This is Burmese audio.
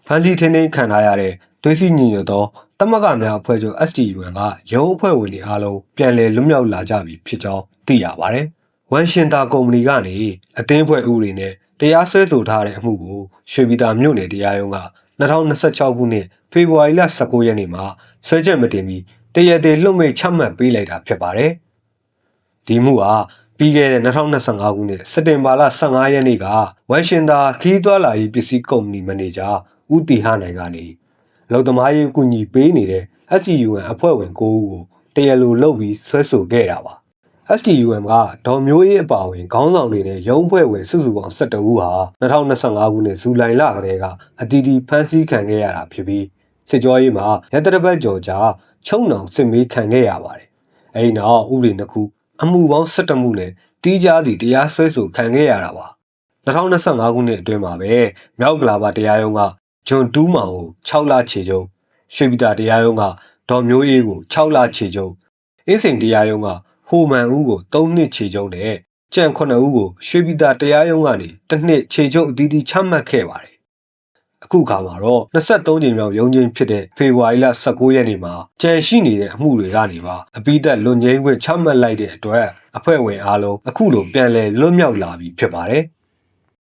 ဖန်စီထင်းထင်းခံထားရတဲ့သွေးစည်းညီညွတ်သောတမကများအဖွဲ့ချုပ် STUN ကရုံးအဖွဲ့ဝင်တွေအားလုံးပြန်လည်လွတ်မြောက်လာကြပြီဖြစ်ကြောင်းသိရပါတယ်။ဝမ်ရှင်တာကုမ္ပဏီကနေအသင်းအဖွဲ့ဥပဒေနဲ့တရားစွဲဆိုထားတဲ့အမှုကိုရွှေပြည်သာမြို့နယ်တရားရုံးက2026ခုနှစ်ဖေဖော်ဝါရီလ19ရက်နေ့မှာဆွဲချက်မတင်ပြီးတရက်တည်းလွှတ်မိန့်ချမှတ်ပေးလိုက်တာဖြစ်ပါတယ်။ဒီမှုဟာပြီးခဲ့တဲ့2025ခုနှစ်စက်တင်ဘာလ15ရက်နေ့ကဝမ်ရှင်တာခီးသွွာလာရေးပစ္စည်းကုမ္ပဏီမန်နေဂျာဦးတီဟနိုင်ကနေလုံသမားရေးအကူအညီပေးနေတဲ့ STUN အဖွဲ့ဝင်9ဦးကိုတရားလိုလုပ်ပြီးဆွဲဆိုခဲ့တာပါ။ STUN ကဒေါ်မျိုးအေးအပါအဝင်ခေါင်းဆောင်တွေနဲ့ရုံးအဖွဲ့ဝင်စုစုပေါင်း12ဦးဟာ2025ခုနှစ်ဇူလိုင်လကတည်းကအတီးတီဖမ်းဆီးခံခဲ့ရတာဖြစ်ပြီးစစ်ကြောရေးမှာရတရပတ်ကျော်ကြာချုံနှောင်စစ်မေးခံခဲ့ရပါတယ်။အဲဒီနောက်ဥပဒေနှစ်ခုအမှုပေါင်း17မှုနဲ့တီးခြားစီတရားစွဲဆိုခံခဲ့ရတာပါ2025ခုနှစ်အတွင်းမှာပဲမြောက်ကလာပါတရားရုံးကဂျွန်တူးမောင်ကို6လခြေချုပ်ရွှေပြည်သာတရားရုံးကဒေါ်မျိုးအေးကို6လခြေချုပ်အင်းစိန်တရားရုံးကဟိုမန်ဦးကို3နှစ်ခြေချုပ်နဲ့ကြံ9ဦးကိုရွှေပြည်သာတရားရုံးကနေ1နှစ်ခြေချုပ်အသီးသီးချမှတ်ခဲ့ပါတယ်အခုခါမှာတော့23ကြိမ်မြောက်ရုံးချင်းဖြစ်တဲ့ဖေဖော်ဝါရီလ19ရက်နေ့မှာကြံရှိနေတဲ့အမှုတွေကနေပါအပိသက်လွန်ငင်းခွင့်ချမှတ်လိုက်တဲ့အတွက်အဖွဲ့ဝင်အားလုံးအခုလိုပြန်လည်လွတ်မြောက်လာပြီဖြစ်ပါတယ်